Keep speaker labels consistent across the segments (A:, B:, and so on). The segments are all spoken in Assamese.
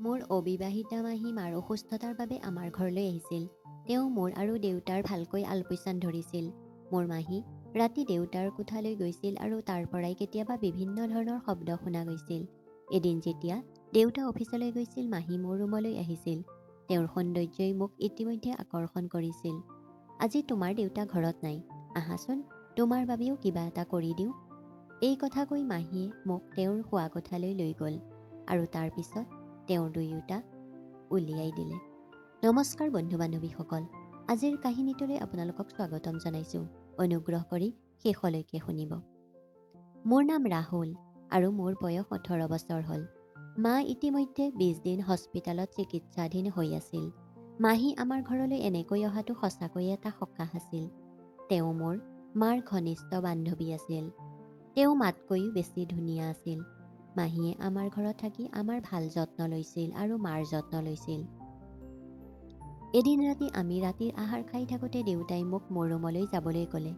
A: মোৰ অবিবাহিতা মাহী মাৰ অসুস্থতাৰ বাবে আমাৰ ঘৰলৈ আহিছিল। তেওঁ মোৰ আৰু দেউতাৰ ভালকৈ আলপৈচান ধৰিছিল। মোৰ মাহী ৰাতি দেউতাৰ কোঠালৈ গৈছিল আৰু তাৰ পৰাই কেতিয়াবা বিভিন্ন ধৰণৰ শব্দ শুনা গৈছিল। এদিন যেতিয়া দেউতা অফিচলৈ গৈছিল, মাহী মোৰ ৰুমলৈ আহিছিল। তেওঁৰ সৌন্দৰ্যই মোক ইতিমধ্যে আকৰ্ষণ কৰিছিল। আজি তোমাৰ দেউতা ঘৰত নাই, আহাচোন, তোমাৰ বাবেও কিবা এটা কৰি দিওঁ। এই কথা কৈ মাহীয়ে মোক তেওঁৰ শোৱা কোঠালৈ লৈ গ'ল আৰু তাৰ পিছত তেওঁৰ দুয়োটা উলিয়াই দিলে। নমস্কাৰ বন্ধু বান্ধৱীসকল, আজিৰ কাহিনীটোলৈ আপোনালোকক স্বাগতম জনাইছোঁ। অনুগ্ৰহ কৰি শেষলৈকে শুনিব। মোৰ নাম ৰাহুল আৰু মোৰ বয়স 18 বছৰ হ'ল। মা ইতিমধ্যে 20 দিন হস্পিটেলত চিকিৎসাধীন হৈ আছিল। মাহী আমাৰ ঘৰলৈ এনেকৈ অহাটো সঁচাকৈয়ে এটা সকাহ আছিল। তেওঁ মোৰ মাৰ ঘনিষ্ঠ বান্ধৱী আছিল। তেওঁ মাতকৈও বেছি ধুনীয়া আছিল। মাহীয়ে আমাৰ ঘৰত থাকি আমাৰ ভাল যত্ন লৈছিল আৰু মাৰ যত্ন লৈছিল। এদিন ৰাতি আমি ৰাতিৰ আহাৰ খাই থাকোঁতে দেউতাই মোক মোৰ ৰুমলৈ যাবলৈ ক'লে।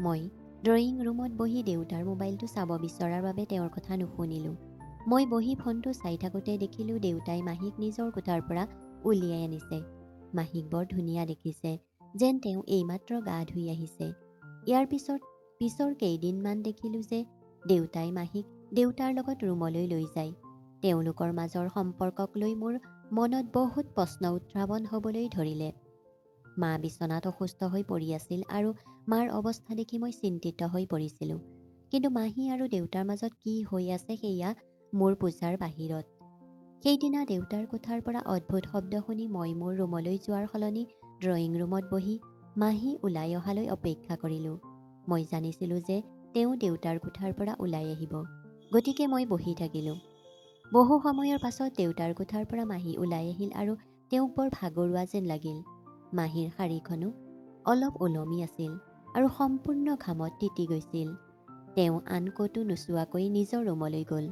A: মই ড্ৰয়িং ৰুমত বহি দেউতাৰ মোবাইলটো চাব বিচৰাৰ বাবে তেওঁৰ কথা নুশুনিলোঁ। মই বহি ফোনটো চাই থাকোঁতে দেখিলোঁ দেউতাই মাহীক নিজৰ কোঠাৰ পৰা উলিয়াই আনিছে। মাহীক বৰ ধুনীয়া দেখিছে, যেন তেওঁ এইমাত্ৰ গা ধুই আহিছে। ইয়াৰ পিছৰ কেইদিনমান দেখিলোঁ যে দেউতাই মাহীক দেউতাৰ লগত ৰুমলৈ লৈ যায়। তেওঁলোকৰ মাজৰ সম্পৰ্কক লৈ মোৰ মনত বহুত প্ৰশ্ন উত্থাপন হ'বলৈ ধৰিলে। মা বিচনাত অসুস্থ হৈ পৰি আছিল আৰু মাৰ অৱস্থা দেখি মই চিন্তিত হৈ পৰিছিলোঁ। কিন্তু মাহী আৰু দেউতাৰ মাজত কি হৈ আছে সেয়া মোৰ বুজাৰ বাহিৰত। সেইদিনা দেউতাৰ কোঠাৰ পৰা অদ্ভুত শব্দ শুনি মই মোৰ ৰুমলৈ যোৱাৰ সলনি ড্ৰয়িং ৰুমত বহি মাহী ওলাই অহালৈ অপেক্ষা কৰিলোঁ। মই জানিছিলোঁ যে তেওঁ দেউতাৰ কোঠাৰ পৰা ওলাই আহিব, গতিকে মই বহি থাকিলোঁ। বহু সময়ৰ পাছত দেউতাৰ কোঠাৰ পৰা মাহী ওলাই আহিল আৰু তেওঁক বৰ ভাগৰুৱা যেন লাগিল। মাহীৰ শাৰীখনো অলপ ওলমি আছিল আৰু সম্পূৰ্ণ ঘামত তিতি গৈছিল। তেওঁ আন ক'তো নোচোৱাকৈ নিজৰ ৰুমলৈ গ'ল।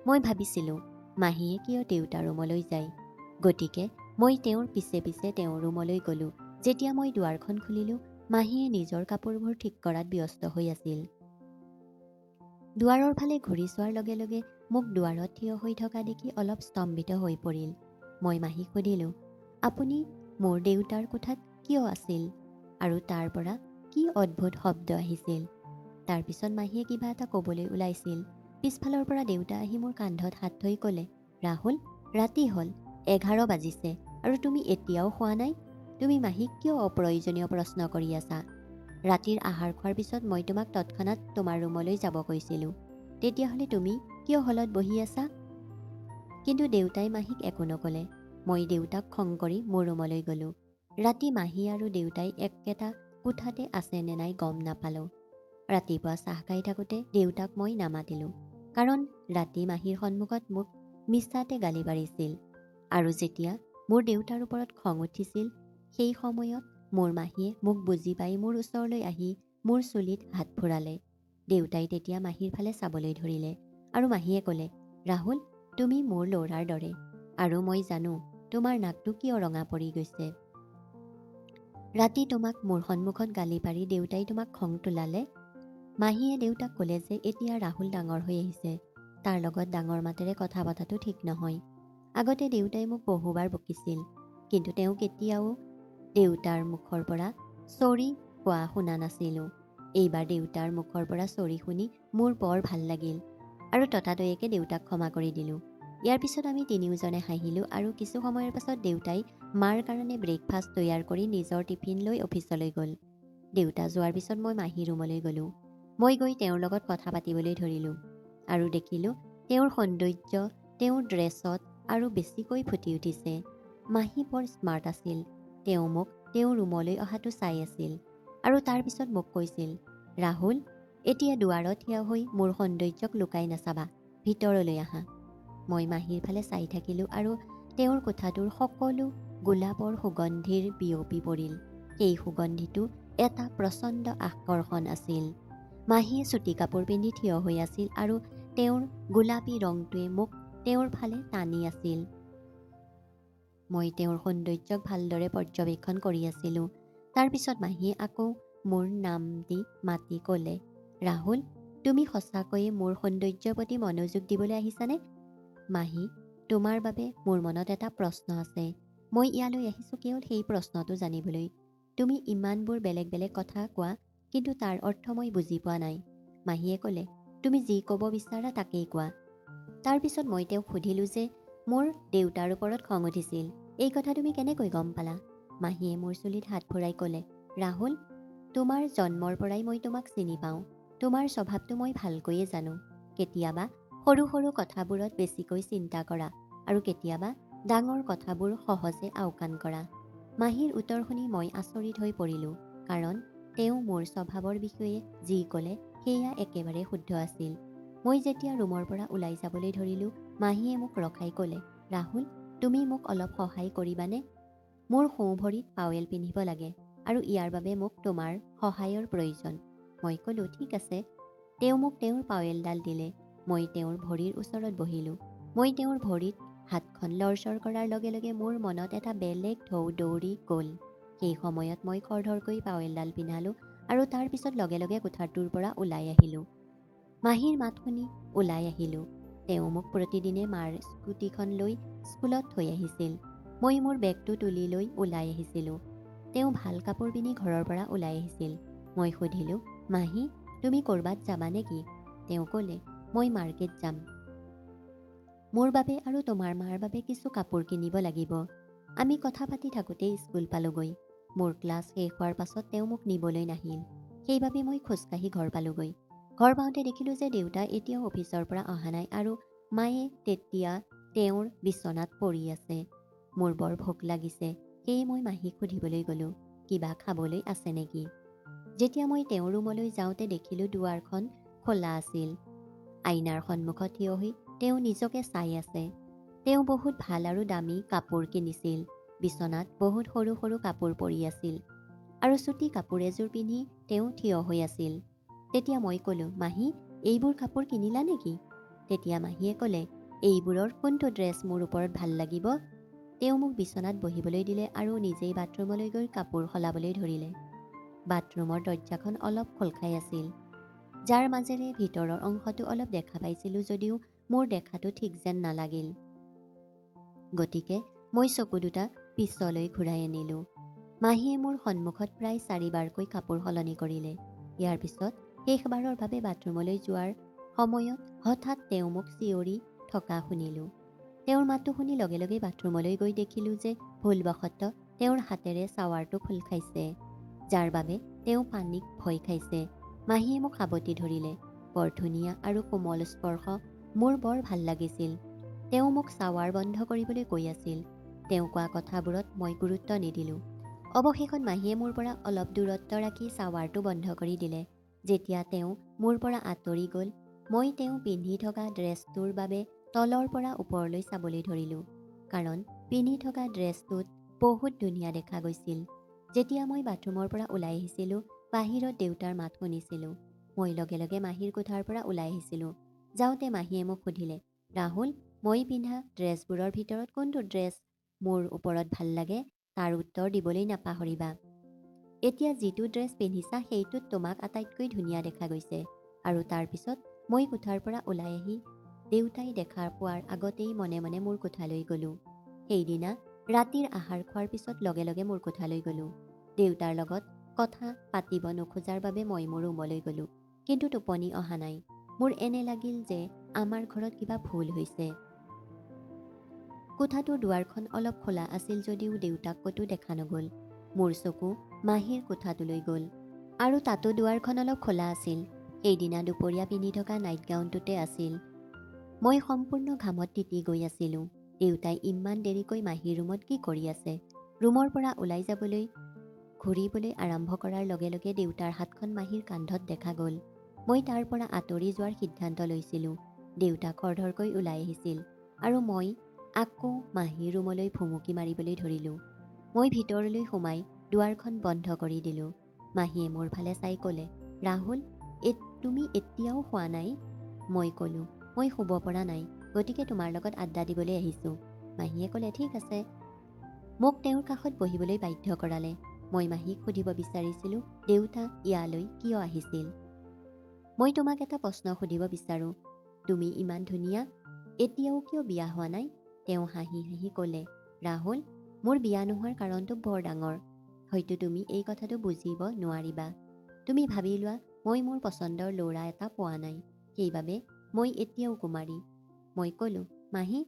A: মই ভাবিছিলোঁ মাহীয়ে কিয় দেউতাৰ ৰুমলৈ যায়, গতিকে মই তেওঁৰ পিছে পিছে তেওঁৰ ৰুমলৈ গ'লোঁ। যেতিয়া মই দুৱাৰখন খুলিলোঁ, মাহীয়ে নিজৰ কাপোৰবোৰ ঠিক কৰাত ব্যস্ত হৈ আছিল। দুৱাৰৰ ফালে ঘূৰি চোৱাৰ লগে লগে মোক দুৱাৰত থিয় হৈ থকা দেখি অলপ স্তম্ভিত হৈ পৰিল। মই মাহীক সুধিলোঁ, আপুনি মোৰ দেউতাৰ কোঠাত কিয় আছিল আৰু তাৰ পৰা কি অদ্ভুত শব্দ আহিছিল? তাৰ পিছত মাহীয়ে কিবা এটা ক'বলৈ ওলাইছিল। পিছফালৰ পৰা দেউতা আহি মোৰ কান্ধত হাত থৈ ক'লে, ৰাহুল, ৰাতি হ'ল, 11 বাজিছে আৰু তুমি এতিয়াও খোৱা নাই? তুমি মাহীক কিয় অপ্ৰয়োজনীয় প্ৰশ্ন কৰি আছা? ৰাতিৰ আহাৰ খোৱাৰ পিছত মই তোমাক তৎক্ষণাত তোমাৰ ৰুমলৈ যাব কৈছিলোঁ। তেতিয়াহ'লে তুমি কিয় হলত বহি আছা? কিন্তু দেউতাই মাহীক একো নক'লে। মই দেউতাক খং কৰি মোৰ ৰুমলৈ গ'লোঁ। ৰাতি মাহী আৰু দেউতাই একেটা কোঠাতে আছে নে নাই গম নাপালোঁ। ৰাতিপুৱা চাহ খাই থাকোঁতে দেউতাক মই নামাতিলোঁ, কাৰণ ৰাতি মাহীৰ সন্মুখত মোক মিছাতে গালি পাৰিছিল। আৰু যেতিয়া মোৰ দেউতাৰ ওপৰত খং উঠিছিল, সেই সময়ত মোৰ মাহীয়ে মোক বুজি পাই মোৰ ওচৰলৈ আহি মোৰ চুলিত হাত ফুৰালে। দেউতাই তেতিয়া মাহীৰ ফালে চাবলৈ ধৰিলে আৰু মাহীয়ে ক'লে, ৰাহুল, তুমি মোৰ ল'ৰাৰ দৰে আৰু মই জানো তোমাৰ নাকটো কিয় ৰঙা পৰি গৈছে। ৰাতি তোমাক মোৰ সন্মুখত গালি পাৰি দেউতাই তোমাক খং তোলালে। মাহীয়ে দেউতাক ক'লে যে এতিয়া ৰাহুল ডাঙৰ হৈ আহিছে, তাৰ লগত ডাঙৰ মাতেৰে কথা পতাটো ঠিক নহয়। আগতে দেউতাই মোক বহুবাৰ বকিছিল, কিন্তু তেওঁ কেতিয়াও দেউতাৰ মুখৰ পৰা চৰি কোৱা শুনা নাছিলোঁ। এইবাৰ দেউতাৰ মুখৰ পৰা চৰি শুনি মোৰ বৰ ভাল লাগিল আৰু ততাতৈয়াকে দেউতাক ক্ষমা কৰি দিলোঁ। ইয়াৰ পিছত আমি তিনিওজনে হাঁহিলোঁ আৰু কিছু সময়ৰ পাছত দেউতাই মাৰ কাৰণে ব্ৰেকফাষ্ট তৈয়াৰ কৰি নিজৰ টিফিন লৈ অফিচলৈ গ'ল। দেউতা যোৱাৰ পিছত মই মাহীৰ ৰুমলৈ গ'লোঁ। মই গৈ তেওঁৰ লগত কথা পাতিবলৈ ধৰিলোঁ আৰু দেখিলোঁ তেওঁৰ সৌন্দৰ্য তেওঁৰ ড্ৰেছত আৰু বেছিকৈ ফুটি উঠিছে। মাহী বৰ স্মাৰ্ট আছিল। তেওঁ মোক তেওঁৰ ৰুমলৈ অহাটো চাই আছিল আৰু তাৰ পিছত মোক কৈছিল, ৰাহুল, এতিয়া দুৱাৰত থিয় হৈ মোৰ সৌন্দৰ্যক লুকাই নাচাবা, ভিতৰলৈ আহা। মই মাহীৰ ফালে চাই থাকিলোঁ আৰু তেওঁৰ কোঠাটোৰ সকলো গোলাপৰ সুগন্ধিৰ বিয়পি পৰিল। সেই সুগন্ধিটো এটা প্ৰচণ্ড আকৰ্ষণ আছিল। মাহীয়ে চুটি কাপোৰ পিন্ধি থিয় হৈ আছিল আৰু তেওঁৰ গোলাপী ৰংটোৱে মোক তেওঁৰ ফালে টানি আছিল। মই তেওঁৰ সৌন্দৰ্যক ভালদৰে পৰ্যবেক্ষণ কৰি আছিলোঁ। তাৰ পিছত মাহীয়ে আকৌ মোৰ নাম দি মাতি ক'লে, ৰাহুল, তুমি সঁচাকৈয়ে মোৰ সৌন্দৰ্যৰ প্ৰতি মনোযোগ দিবলৈ আহিছানে? মাহী তোমাৰ বাবে মোৰ মনত এটা প্ৰশ্ন আছে। মই ইয়ালৈ আহিছোঁ কেৱল সেই প্ৰশ্নটো জানিবলৈ। তুমি ইমানবোৰ বেলেগ বেলেগ কথা কোৱা, কিন্তু তাৰ অৰ্থ মই বুজি পোৱা নাই। মাহীয়ে ক'লে, তুমি যি ক'ব বিচাৰা তাকেই কোৱা। তাৰ পিছত মই তেওঁক সুধিলোঁ যে মোৰ দেউতাৰ ওপৰত খং উঠিছিল। এই কথা তুমি কেনেকৈ গম পালা? মাহীয়ে মোৰ চুলিত হাত ফুৰাই ক'লে, ৰাহুল, তোমাৰ জন্মৰ পৰাই মই তোমাক চিনি পাওঁ। তোমাৰ স্বভাৱটো মই ভালকৈয়ে জানো। কেতিয়াবা সৰু সৰু কথাবোৰত বেছিকৈ চিন্তা কৰা আৰু কেতিয়াবা ডাঙৰ কথাবোৰ সহজে আওকাণ কৰা। মাহীৰ উত্তৰ শুনি মই আচৰিত হৈ পৰিলোঁ, কাৰণ তেওঁ মোৰ স্বভাৱৰ বিষয়ে যি ক'লে সেয়া একেবাৰে শুদ্ধ আছিল। মই যেতিয়া ৰুমৰ পৰা ওলাই যাবলৈ ধৰিলোঁ, মাহীয়ে মোক ৰখাই ক'লে, ৰাহুল, তুমি মোক অলপ সহায় কৰিবানে? মোৰ সোঁ ভৰিত পাৱেল পিন্ধিব লাগে আৰু ইয়াৰ বাবে মোক তোমাৰ সহায়ৰ প্ৰয়োজন। মই ক'লোঁ, ঠিক আছে। তেওঁ মোক তেওঁৰ পাৱেলডাল দিলে। মই তেওঁৰ ভৰিৰ ওচৰত বহিলোঁ। মই তেওঁৰ ভৰিত হাতখন লৰচৰ কৰাৰ লগে লগে মোৰ মনত এটা বেলেগ ঢৌ দৌৰি গ'ল। সেই সময়ত মই খৰধৰকৈ পাৱেলডাল পিন্ধালোঁ আৰু তাৰ পিছত লগে লগে কোঠাটোৰ পৰা ওলাই আহিলোঁ। মাহীৰ মাত শুনি ওলাই আহিলোঁ। তেওঁ মোক প্ৰতিদিনে মাৰ স্কুটিখন লৈ স্কুলত থৈ আহিছিল। মই মোৰ বেগটো তুলি লৈ ওলাই আহিছিলোঁ। তেওঁ ভাল কাপোৰ পিন্ধি ঘৰৰ পৰা ওলাই আহিছিল। মই সুধিলোঁ, মাহী, তুমি ক'ৰবাত যাবা নেকি? তেওঁ ক'লে, মই মাৰ্কেট যাম। মোৰ বাবে আৰু তোমাৰ মাৰ বাবে কিছু কাপোৰ কিনিব লাগিব। আমি কথা পাতি থাকোঁতেই স্কুল পালোগৈ। মোৰ ক্লাছ শেষ হোৱাৰ পাছত তেওঁ মোক নিবলৈ নাহিল। সেইবাবে মই খোজকাঢ়ি ঘৰ পালোগৈ। ঘৰ পাওঁতে দেখিলোঁ যে দেউতা এতিয়াও অফিচৰ পৰা অহা নাই আৰু মায়ে তেতিয়া তেওঁৰ বিচনাত পৰি আছে। মোৰ বৰ ভোক লাগিছে, সেয়ে মই মাহীক সুধিবলৈ গ'লোঁ, কিবা খাবলৈ আছে নেকি? যেতিয়া মই তেওঁৰ ৰুমলৈ যাওঁতে দেখিলোঁ দুৱাৰখন খোলা আছিল। আইনাৰ সন্মুখত থিয় হৈ তেওঁ নিজকে চাই আছে। তেওঁ বহুত ভাল আৰু দামী কাপোৰ কিনিছিল। বিচনাত বহুত সৰু সৰু কাপোৰ পৰি আছিল আৰু চুটি কাপোৰ এযোৰ পিন্ধি তেওঁ থিয় হৈ আছিল। তেতিয়া মই ক'লোঁ, মাহী, এইবোৰ কাপোৰ কিনিলা নেকি? তেতিয়া মাহীয়ে ক'লে, এইবোৰৰ কোনটো ড্ৰেছ মোৰ ওপৰত ভাল লাগিব? তেওঁ মোক বিচনাত বহিবলৈ দিলে আৰু নিজেই বাথৰুমলৈ গৈ কাপোৰ সলাবলৈ ধৰিলে। বাথৰুমৰ দৰ্জাখন অলপ খোল খাই আছিল, যাৰ মাজেৰে ভিতৰৰ অংশটো অলপ দেখা পাইছিলোঁ যদিও মোৰ দেখাটো ঠিক যেন নালাগিল। গতিকে মই চকু দুটা পিছলৈ ঘূৰাই আনিলোঁ। মাহীয়ে মোৰ সন্মুখত প্ৰায় 4বাৰকৈ কাপোৰ সলনি কৰিলে। ইয়াৰ পিছত শেষবাৰৰ বাবে বাথৰুমলৈ যোৱাৰ সময়ত হঠাৎ তেওঁ মোক চিঞৰি থকা শুনিলোঁ। তেওঁৰ মাতটো শুনি লগে লগে বাথৰুমলৈ গৈ দেখিলোঁ যে ভুলবশতঃ তেওঁৰ হাতেৰে শ্বাৱাৰটো খোল খাইছে, যাৰ বাবে তেওঁ পানীক ভয় খাইছে। মাহীয়ে মোক সাবটি ধৰিলে। বৰ ধুনীয়া আৰু কোমল স্পৰ্শ, মোৰ বৰ ভাল লাগিছিল। তেওঁ মোক শ্বাৱাৰ বন্ধ কৰিবলৈ কৈ আছিল। তেওঁ কোৱা কথাবোৰত মই গুৰুত্ব নিদিলোঁ। অৱশেষত মাহীয়ে মোৰ পৰা অলপ দূৰত্ব ৰাখি শ্বাৱাৰটো বন্ধ কৰি দিলে। যেতিয়া তেওঁ মোৰ পৰা আঁতৰি গ'ল, মই তেওঁ পিন্ধি থকা ড্ৰেছটোৰ বাবে তলৰ পৰা ওপৰলৈ চাবলৈ ধৰিলোঁ, কাৰণ পিন্ধি থকা ড্ৰেছটোত বহুত ধুনীয়া দেখা গৈছিল। যেতিয়া মই বাথৰুমৰ পৰা ওলাই আহিছিলোঁ, বাহিৰত দেউতাৰ মাত শুনিছিলোঁ। মই লগে লগে মাহীৰ কোঠাৰ পৰা ওলাই আহিছিলোঁ। যাওঁতে মাহীয়ে মোক সুধিলে, ৰাহুল, মই পিন্ধা ড্ৰেছবোৰৰ ভিতৰত কোনটো ড্ৰেছ মোৰ ওপৰত ভাল লাগে তাৰ উত্তৰ দিবলৈ নাপাহৰিবা। এতিয়া যিটো ড্ৰেছ পিন্ধিছা সেইটোত তোমাক আটাইতকৈ ধুনীয়া দেখা গৈছে। আৰু তাৰ পিছত মই কোঠাৰ পৰা ওলাই আহি দেউতাই দেখা পোৱাৰ আগতেই মনে মনে মোৰ কোঠালৈ গ'লোঁ। সেইদিনা ৰাতিৰ আহাৰ খোৱাৰ পিছত লগে লগে মোৰ কোঠালৈ গ'লোঁ। দেউতাৰ লগত কথা পাতিব নোখোজাৰ বাবে মই মোৰ ৰুমলৈ গ'লোঁ, কিন্তু টোপনি অহা নাই। মোৰ এনে লাগিল যে আমাৰ ঘৰত কিবা ভুল হৈছে। কোঠাটোৰ দুৱাৰখন অলপ খোলা আছিল যদিও দেউতাক ক'তো দেখা নগ'ল। মোৰ চকু মাহীৰ কোঠাটোলৈ গ'ল, আৰু তাতো দুৱাৰখন অলপ খোলা আছিল। সেইদিনা দুপৰীয়া পিন্ধি থকা নাইট গাউনটোতে আছিল। মই সম্পূৰ্ণ ঘামত তিতি গৈ আছিলোঁ। দেউতাই ইমান দেৰিকৈ মাহীৰ ৰুমত কি কৰি আছে? ৰুমৰ পৰা ওলাই যাবলৈ ঘূৰিবলৈ আৰম্ভ কৰাৰ লগে লগে দেউতাৰ হাতখন মাহীৰ কান্ধত দেখা গ'ল। মই তাৰ পৰা আঁতৰি যোৱাৰ সিদ্ধান্ত লৈছিলোঁ। দেউতা খৰধৰকৈ ওলাই আহিছিল আৰু মই আকৌ মাহীৰ ৰুমলৈ ভুমুকি মাৰিবলৈ ধৰিলোঁ। মই ভিতৰলৈ সোমাই দুৱাৰখন বন্ধ কৰি দিলোঁ। মাহীয়ে মোৰ ফালে চাই ক'লে, ৰাহুল, তুমি এতিয়াও শুৱা নাই? মই ক'লোঁ, মই শুব পৰা নাই, গতিকে তোমাৰ লগত আড্ডা দিবলৈ আহিছোঁ। মাহীয়ে ক'লে, ঠিক আছে। মোক তেওঁৰ কাষত বহিবলৈ বাধ্য কৰালে। মই মাহীক সুধিব বিচাৰিছিলোঁ, দেউতা ইয়ালৈ কিয় আহিছিল? মই তোমাক এটা প্ৰশ্ন সুধিব বিচাৰোঁ। তুমি ইমান ধুনীয়া, এতিয়াও কিয় বিয়া হোৱা নাই? তেওঁ হাঁহি হাঁহি ক'লে, ৰাহুল, মোৰ বিয়া নোহোৱাৰ কাৰণটো বৰ ডাঙৰ। হয়তো তুমি এই কথাটো বুজিব নোৱাৰিবা। তুমি ভাবি লোৱা মই মোৰ পচন্দৰ ল'ৰা এটা পোৱা নাই, সেইবাবে মই এতিয়াও কুমাৰী। মই ক'লোঁ, মাহী,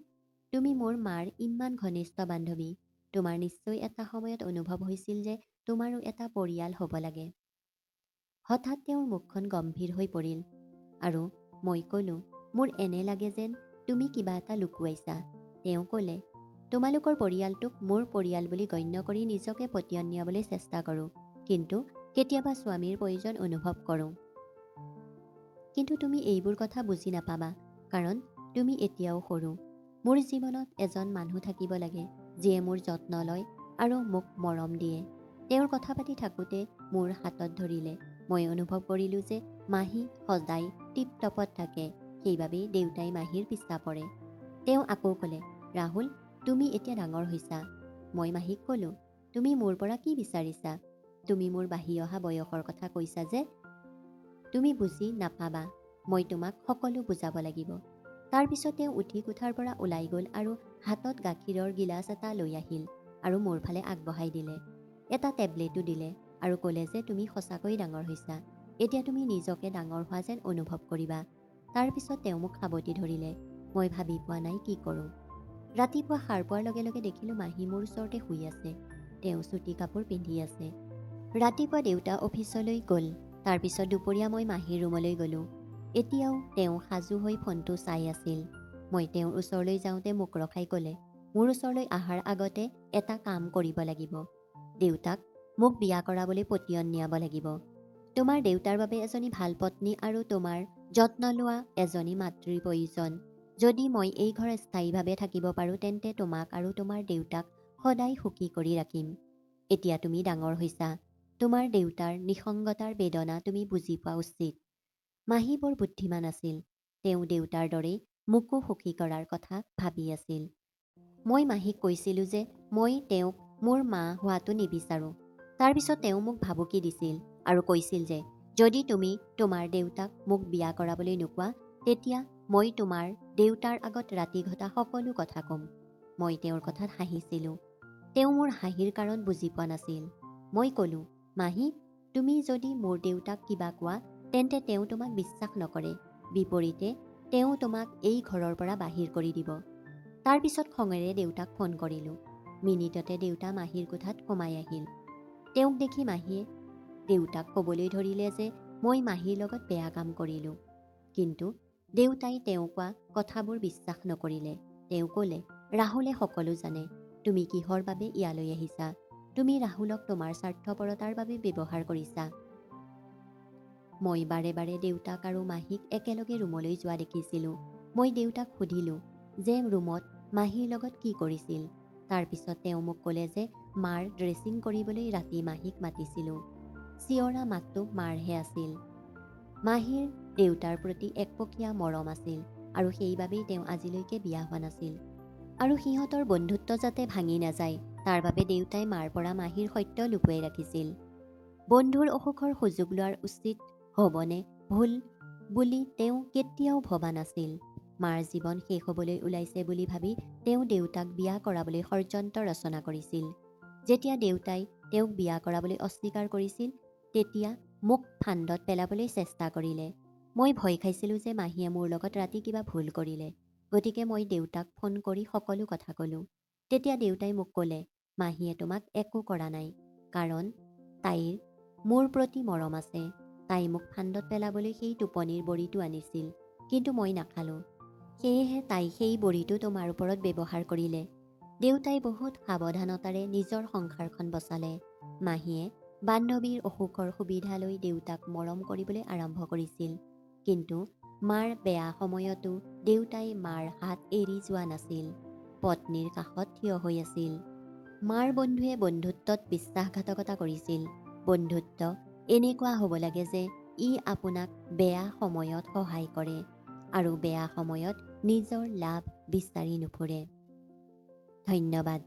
A: তুমি মোৰ মাৰ ইমান ঘনিষ্ঠ বান্ধৱী, তোমাৰ নিশ্চয় এটা সময়ত অনুভৱ হৈছিল যে তোমাৰো এটা পৰিয়াল হ'ব লাগে। হঠাৎ তেওঁৰ মুখখন গম্ভীৰ হৈ পৰিল আৰু মই ক'লোঁ, মোৰ এনে লাগে যেন তুমি কিবা এটা লুকুৱাইছা। তেওঁ ক'লে, তোমালোকৰ পৰিয়ালটোক মোৰ পৰিয়াল বুলি গণ্য কৰি নিজকে পতিয়ন নিয়াবলৈ চেষ্টা কৰোঁ, কিন্তু কেতিয়াবা স্বামীৰ প্ৰয়োজন অনুভৱ কৰোঁ। কিন্তু তুমি এইবোৰ কথা বুজি নাপাবা, কাৰণ তুমি এতিয়াও সৰু। মোৰ জীৱনত এজন মানুহ থাকিব লাগে যিয়ে মোৰ যত্ন লয় আৰু মোক মৰম দিয়ে। তেওঁৰ কথা পাতি থাকোঁতে মোৰ হাতত ধৰিলে। মই অনুভৱ কৰিলোঁ যে মাহী সদায় টিপটপত থাকে, সেইবাবেই দেউতাই মাহীৰ পিছা পৰে। তেওঁ আকৌ ক'লে, ৰাহুল, তুমি এতিয়া ডাঙৰ হৈছা। মই মাহীক ক'লোঁ, তুমি মোৰ পৰা কি বিচাৰিছা? তুমি মোৰ বাঢ়ি অহা বয়সৰ কথা কৈছা যে? তুমি বুজি নাপাবা, মই তোমাক সকলো বুজাব লাগিব। তাৰপিছত তেওঁ উঠি কোঠাৰ পৰা ওলাই গ'ল আৰু হাতত গাখীৰৰ গিলাচ এটা লৈ আহিল আৰু মোৰ ফালে আগবঢ়াই দিলে। এটা টেবলেটো দিলে আৰু ক'লে যে তুমি সঁচাকৈ ডাঙৰ হৈছা, এতিয়া তুমি নিজকে ডাঙৰ হোৱা যেন অনুভৱ কৰিবা। তাৰপিছত তেওঁ মোক সাবটি ধৰিলে। মই ভাবি পোৱা নাই কি কৰোঁ। ৰাতিপুৱা সাৰ পোৱাৰ লগে লগে দেখিলোঁ মাহী মোৰ ওচৰতে শুই আছে। তেওঁ চুটি কাপোৰ পিন্ধি আছে। ৰাতিপুৱা দেউতা অফিচলৈ গ'ল। তাৰপিছত দুপৰীয়া মই মাহীৰ ৰুমলৈ গ'লোঁ। এতিয়াও তেওঁ সাজু হৈ ফোনটো চাই আছিল। মই তেওঁৰ ওচৰলৈ যাওঁতে মোক ৰখাই ক'লে, মোৰ ওচৰলৈ অহাৰ আগতে এটা কাম কৰিব লাগিব। দেউতাক মোক বিয়া কৰাবলৈ পতিয়ন নিয়াব লাগিব। তোমাৰ দেউতাৰ বাবে এজনী ভাল পত্নী আৰু তোমাৰ যত্ন লোৱা এজনী মাতৃৰ প্ৰয়োজন। যদি মই এই ঘৰত স্থায়ীভাৱে থাকিব পাৰোঁ, তেন্তে তোমাক আৰু তোমাৰ দেউতাক সদায় সুখী কৰি ৰাখিম। এতিয়া তুমি ডাঙৰ হৈছা। তোমাৰ দেউতাৰ নিসংগতাৰ বেদনা তুমি বুজি পোৱা উচিত। মাহী বৰ বুদ্ধিমান আছিল। তেওঁ দেউতাৰ দৰেই মোকো সুখী কৰাৰ কথা ভাবি আছিল। মই মাহীক কৈছিলোঁ যে মই তেওঁক মোৰ মা হোৱাটো নিবিচাৰোঁ। তাৰপিছত তেওঁ মোক ভাবুকি দিছিল আৰু কৈছিল যে যদি তুমি তোমাৰ দেউতাক মোক বিয়া কৰাবলৈ নোকোৱা, তেতিয়া মই তোমাৰ দেউতাৰ আগত ৰাতি ঘটা সকলো কথা ক'ম। মই তেওঁৰ কথাত হাঁহিছিলোঁ। তেওঁ মোৰ হাঁহিৰ কাৰণ বুজি পোৱা নাছিল। মই ক'লোঁ, মাহী, তুমি যদি মোৰ দেউতাক কিবা কোৱা, তেন্তে তেওঁ তোমাক বিশ্বাস নকৰে। বিপৰীতে তেওঁ তোমাক এই ঘৰৰ পৰা বাহিৰ কৰি দিব। তাৰপিছত খঙেৰে দেউতাক ফোন কৰিলোঁ। মিনিটতে দেউতা মাহীৰ কোঠাত সোমাই আহিল। তেওঁক দেখি মাহীয়ে দেউতাক ক'বলৈ ধৰিলে যে মই মাহীৰ লগত বেয়া কাম কৰিলোঁ। কিন্তু দেউতাই তেওঁ কোৱা কথাবোৰ বিশ্বাস নকৰিলে। তেওঁ ক'লে, ৰাহুলে সকলো জানে। তুমি কিহৰ বাবে ইয়ালৈ আহিছা? তুমি ৰাহুলক তোমাৰ স্বাৰ্থপৰতাৰ বাবে ব্যৱহাৰ কৰিছা। মই বাৰে বাৰে দেউতাক আৰু মাহীক একেলগে ৰুমলৈ যোৱা দেখিছিলোঁ। মই দেউতাক সুধিলোঁ যে ৰুমত মাহীৰ লগত কি কৰিছিল। তাৰপিছত তেওঁ মোক ক'লে যে মাৰ ড্ৰেছিং কৰিবলৈ ৰাতি মাহীক মাতিছিলোঁ। চিঞৰা মাতটো মাৰহে আছিল। মাহীৰ দেউতাৰ প্ৰতি একপক্ষীয়া মৰম আছিল আৰু সেইবাবেই তেওঁ আজিলৈকে বিয়া হোৱা নাছিল। আৰু সিহঁতৰ বন্ধুত্ব যাতে ভাঙি নাযায়, তাৰ বাবে দেউতাই মাৰ পৰা মাহীৰ সত্য লুকুৱাই ৰাখিছিল। বন্ধুৰ অসুখৰ সুযোগ লোৱাৰ উচিত হ'বনে ভুল বুলি তেওঁ কেতিয়াও ভবা নাছিল। মাৰ জীৱন শেষ হ'বলৈ ওলাইছে বুলি ভাবি তেওঁ দেউতাক বিয়া কৰাবলৈ ষড়যন্ত্ৰ ৰচনা কৰিছিল। যেতিয়া দেউতাই তেওঁক বিয়া কৰাবলৈ অস্বীকাৰ কৰিছিল, তেতিয়া মোক ফান্দত পেলাবলৈ চেষ্টা কৰিলে। মই ভয় খাইছিলোঁ যে মাহীয়ে মোৰ লগত ৰাতি কিবা ভুল কৰিলে। গতিকে মই দেউতাক ফোন কৰি সকলো কথা ক'লোঁ। তেতিয়া দেউতাই মোক ক'লে, মাহীয়ে তোমাক একো কৰা নাই, কাৰণ তাইৰ মোৰ প্ৰতি মৰম আছে। তাই মোক ফান্দত পেলাবলৈ সেই টোপনিৰ বড়িটো আনিছিল, কিন্তু মই নাখালোঁ। সেয়েহে তাই সেই বড়িটো তোমাৰ ওপৰত ব্যৱহাৰ কৰিলে। দেউতাই বহুত সাৱধানতাৰে নিজৰ সংসাৰখন বচালে। মাহীয়ে বান্ধৱীৰ অসুখৰ সুবিধা লৈ দেউতাক মৰম কৰিবলৈ আৰম্ভ কৰিছিল। কিন্তু মাৰ বেয়া সময়তো দেউতাই মাৰ হাত এৰি যোৱা নাছিল। পত্নীৰ কাষত থিয় হৈ আছিল। মাৰ বন্ধুৱে বন্ধুত্বত বিশ্বাসঘাতকতা কৰিছিল। বন্ধুত্ব এনেকুৱা হ'ব লাগে যে ই আপোনাক বেয়া সময়ত সহায় কৰে আৰু বেয়া সময়ত নিজৰ লাভ বিচাৰি নুফুৰে। ধন্যবাদ।